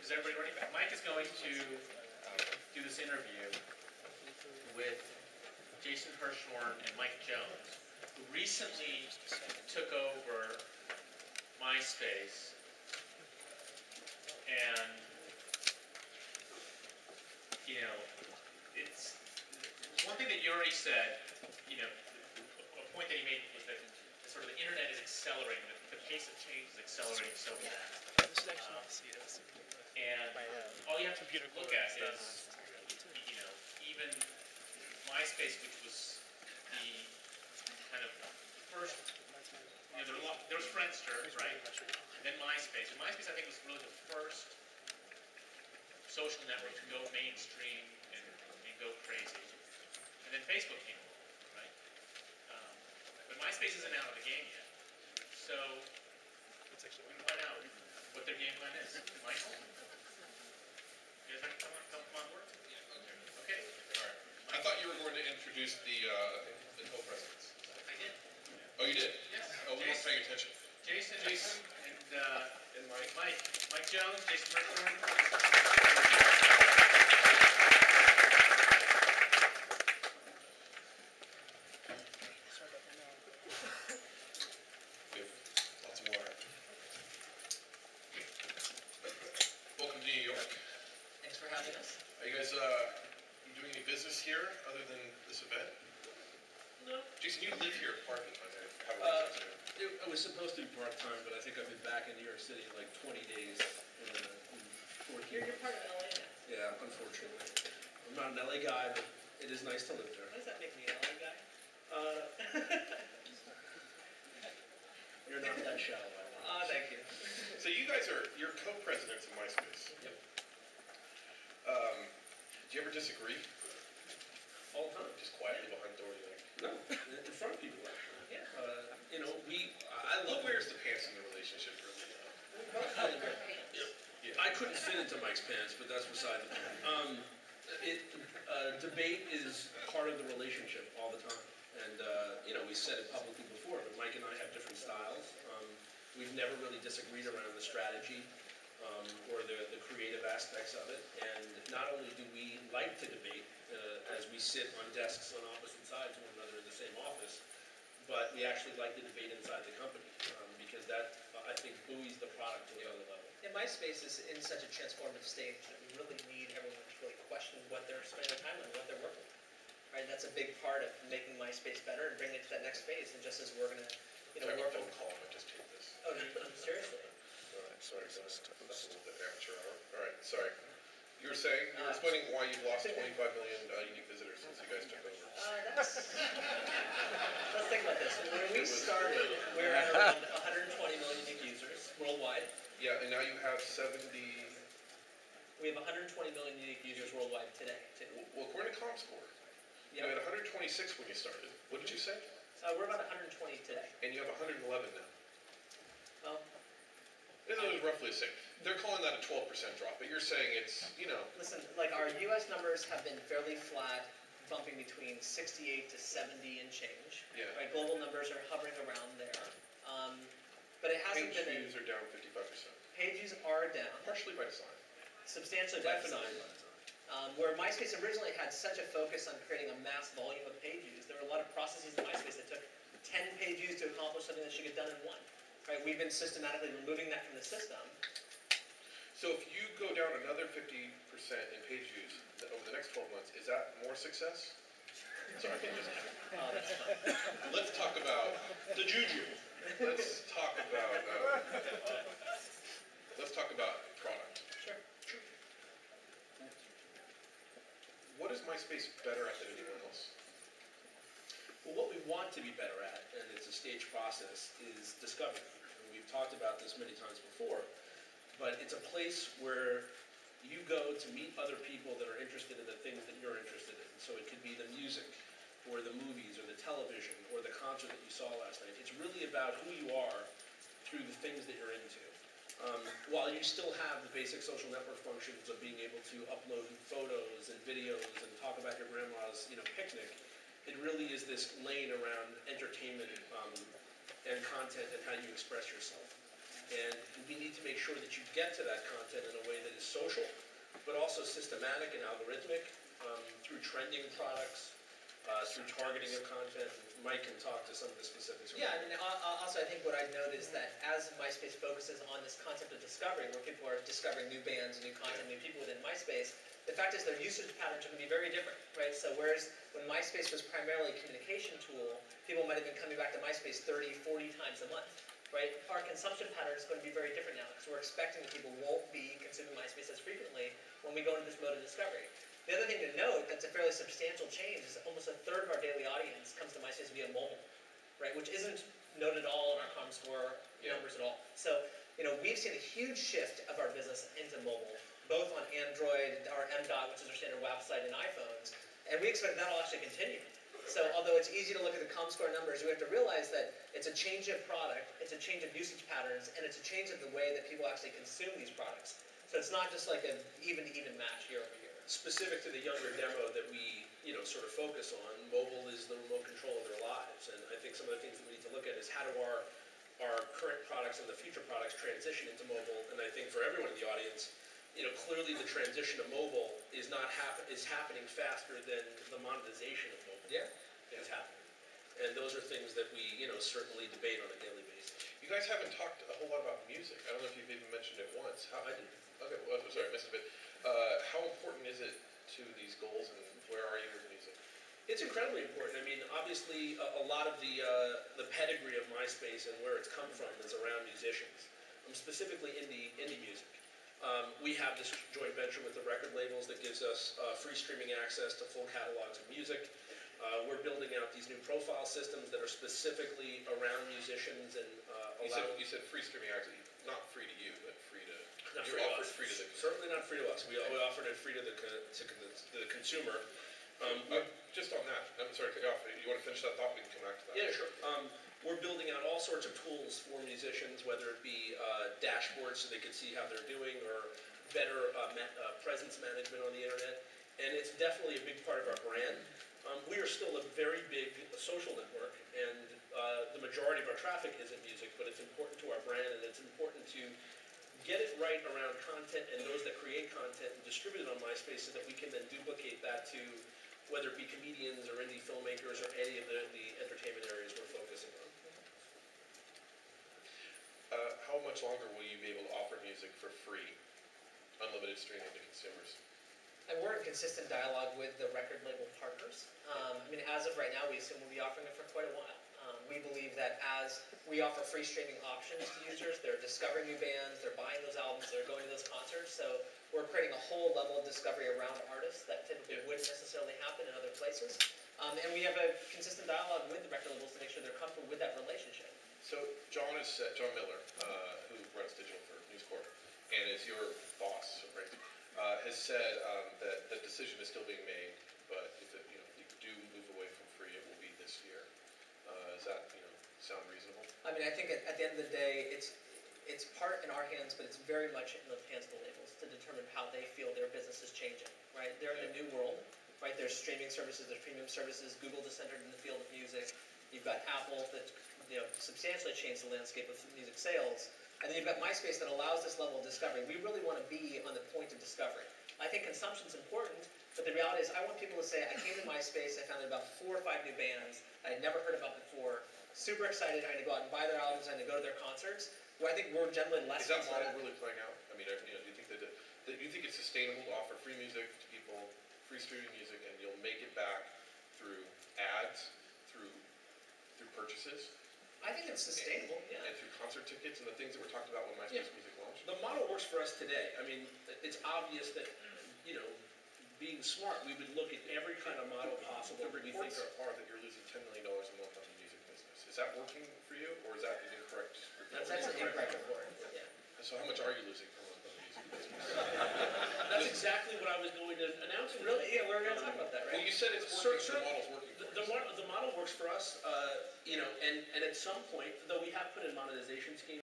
Is everybody ready? Mike is going to do this interview with Jason Hirschhorn and Mike Jones, who recently took over MySpace. And, you know, it's one thing that you already said, you know, a point that he made was that sort of the internet is accelerating, the pace of change is accelerating so fast. And all you have to look at is, you know, even MySpace, which was the kind of first, you know, there was Friendster, right? And then MySpace. And MySpace, I think, was really the first social network to go mainstream and go crazy. And then Facebook came along, right? But MySpace isn't out of the game yet. So we can find out what their game plan is. Michael? You guys ready to come on board? Yeah, okay. All right. I thought you were going to introduce the co-presidents. I did. Oh, you did? Yes. Oh, we weren't paying attention. Jason, and Mike. Mike Jones, Jason Hirschhorn. Lots of water. Welcome to New York. Thanks for having us. Are you guys doing any business here other than this event? No. Jason, you live here part-time. It was supposed to be part-time, but I think I've been back in New York City in like 20 days. You're part of LA now. Yeah, unfortunately. I'm not an LA guy, but it is nice to live there. What does that make me, an LA guy? You're not that shallow. Thank you. So you guys you're co-presidents of MySpace. Yep. Do you ever disagree? All the time. Just quietly behind the door, you like? No, in front of people, actually. Yeah. You know, I Who love wears the pants in the relationship, really? Yep. I couldn't fit into Mike's pants, but that's beside the point. Debate is part of the relationship all the time. And, you know, we said it publicly before, but Mike and I have different styles. We've never really disagreed around the strategy or the creative aspects of it. And not only do we like to debate as we sit on desks on opposite sides of one another in the same office, but we actually like to debate inside the company because that, I think, buoys the product to another level. And MySpace is in such a transformative stage that we really need everyone to really question what they're spending their time on and what they're working on. Right? That's a big part of making MySpace better and bringing it to that next phase. And just as we're going to, you know, work on. Call him. I just taped this. Oh, seriously? All right, sorry, guys. That's a little bit amateur hour. All right, sorry. You were saying, you were explaining why you've lost 25 million unique visitors since you guys took over. Let's think about this. When we started, we were at around 120 million unique users worldwide. Yeah, and now you have 70. We have 120 million unique users worldwide today, too. Well, according to ComScore, you had 126 when you started. What did you say? We're about 120 today. And you have 111 now. Well, it was roughly the same. They're calling that a 12% drop, but you're saying it's, you know. Listen, like our U.S. numbers have been fairly flat, bumping between 68 to 70 and change. Yeah. Right, global numbers are hovering around there. But it hasn't Page been. views are down 55%. Page views are down. Partially by design. Substantially by design. Where MySpace originally had such a focus on creating a mass volume of page views, there were a lot of processes in MySpace that took 10 page views to accomplish something that should get done in one. Right? We've been systematically removing that from the system. So if you go down another 50% in page views over the next 12 months, is that more success? Sorry. That's fine. Let's talk about the juju. Let's talk about product. Sure. What is MySpace better at than anyone else? Well, what we want to be better at, and it's a staged process, is discovery. And we've talked about this many times before, but it's a place where you go to meet other people that are interested in the things that you're interested in. So it could be the music, or the movies, or the television, or the concert that you saw last night. It's really about who you are through the things that you're into. While you still have the basic social network functions of being able to upload photos and videos and talk about your grandma's, picnic, it really is this lane around entertainment and content and how you express yourself. And we need to make sure that you get to that content in a way that is social, but also systematic and algorithmic, through trending products, through targeting of content. Mike can talk to some of the specifics. Yeah, I mean, also I think what I've noticed that as MySpace focuses on this concept of discovery, where people are discovering new bands, new content, new people within MySpace, the fact is their usage patterns are going to be very different, right? So whereas when MySpace was primarily a communication tool, people might have been coming back to MySpace 30, 40 times a month, right? Our consumption pattern is going to be very different now, because we're expecting that people won't be consuming MySpace as frequently when we go into this mode of discovery. The other thing to note that's a fairly substantial change is almost a third of our daily audience comes to MySpace via mobile, right? Which isn't noted at all in our ComScore numbers at all. So, we've seen a huge shift of our business into mobile, both on Android, our M.Dot, which is our standard website, and iPhones, and we expect that'll actually continue. So although it's easy to look at the ComScore numbers, we have to realize that it's a change of product, it's a change of usage patterns, and it's a change of the way that people actually consume these products. So it's not just like an even-to-even match year over year. Specific to the younger demo that we, sort of focus on, mobile is the remote control of their lives. And I think some of the things that we need to look at is how do our current products and the future products transition into mobile. And I think for everyone in the audience, clearly the transition to mobile is happening faster than the monetization of mobile. Yeah. Is happening. And those are things that we, certainly debate on a daily basis. You guys haven't talked a whole lot about music. I don't know if you've even mentioned it once. I did. Okay, well, I'm sorry, I missed a bit. How important is it to these goals, and where are you with music? It's incredibly important. I mean, obviously, a lot of the pedigree of MySpace and where it's come from is around musicians, specifically indie music. We have this joint venture with the record labels that gives us free streaming access to full catalogs of music. We're building out these new profile systems that are specifically around musicians and You said free streaming access, not free to you, but free to... Not you free to offered us. free to the... Certainly not free to us. We offered it free to the consumer. Just on that, I'm sorry to cut you off. You want to finish that thought? We can come back to that. Yeah, sure. We're building out all sorts of tools for musicians, whether it be dashboards so they can see how they're doing, or better presence management on the internet. And it's definitely a big part of our brand. We are still a very big social network, and the majority of our traffic isn't music, but it's important to our brand, and it's important to get it right around content and those that create content and distribute it on MySpace so that we can then duplicate that to whether it be comedians or indie filmmakers or any of the entertainment areas we're focusing on. How much longer will you be able to offer music for free, unlimited streaming to consumers? And we're in consistent dialogue with the record label partners. As of right now, we assume we'll be offering it for quite a while. We believe that as we offer free streaming options to users, they're discovering new bands, they're buying those albums, they're going to those concerts. So we're creating a whole level of discovery around artists that typically wouldn't necessarily happen in other places. And we have a consistent dialogue with the record labels to make sure they're comfortable with that relationship. So John Miller, who runs digital for News Corp, and is your boss, right, has said that the decision is still being made, but if you do move away from free, it will be this year. Does that sound reasonable? I think at the end of the day, it's part in our hands, but it's very much in the hands of the labels to determine how they feel their business is changing, right? They're in a new world, right? There's streaming services, there's premium services. Google just entered in the field of music. You've got Apple that substantially changed the landscape of music sales. And then you've got MySpace that allows this level of discovery. We really want to be on the point of discovery. I think consumption's important, but the reality is I want people to say, I came to MySpace, I found about 4 or 5 new bands I had never heard about before. Super excited, I'm going to go out and buy their albums, I'm going to go to their concerts. Well, I think we're generally less... Is that model really playing out? Do you think that you think it's sustainable to offer free music to people, free streaming music, and you'll make it back through ads, through purchases? I think it's sustainable, and through concert tickets and the things that were talked about when MySpace Music launched? The model works for us today. It's obvious that, being smart, we would look at every kind of model possible. The reports are that you're losing $10 million a month on the music business. Is that working for you, or is that an incorrect report? That's an incorrect report, yeah. So how much are you losing per month on the music business? That's exactly what I was going to announce. Really? Yeah, we're going to talk about that, right? Well, you said it's working, the model's working for us. The model works for us, and at some point, though we have put in monetization schemes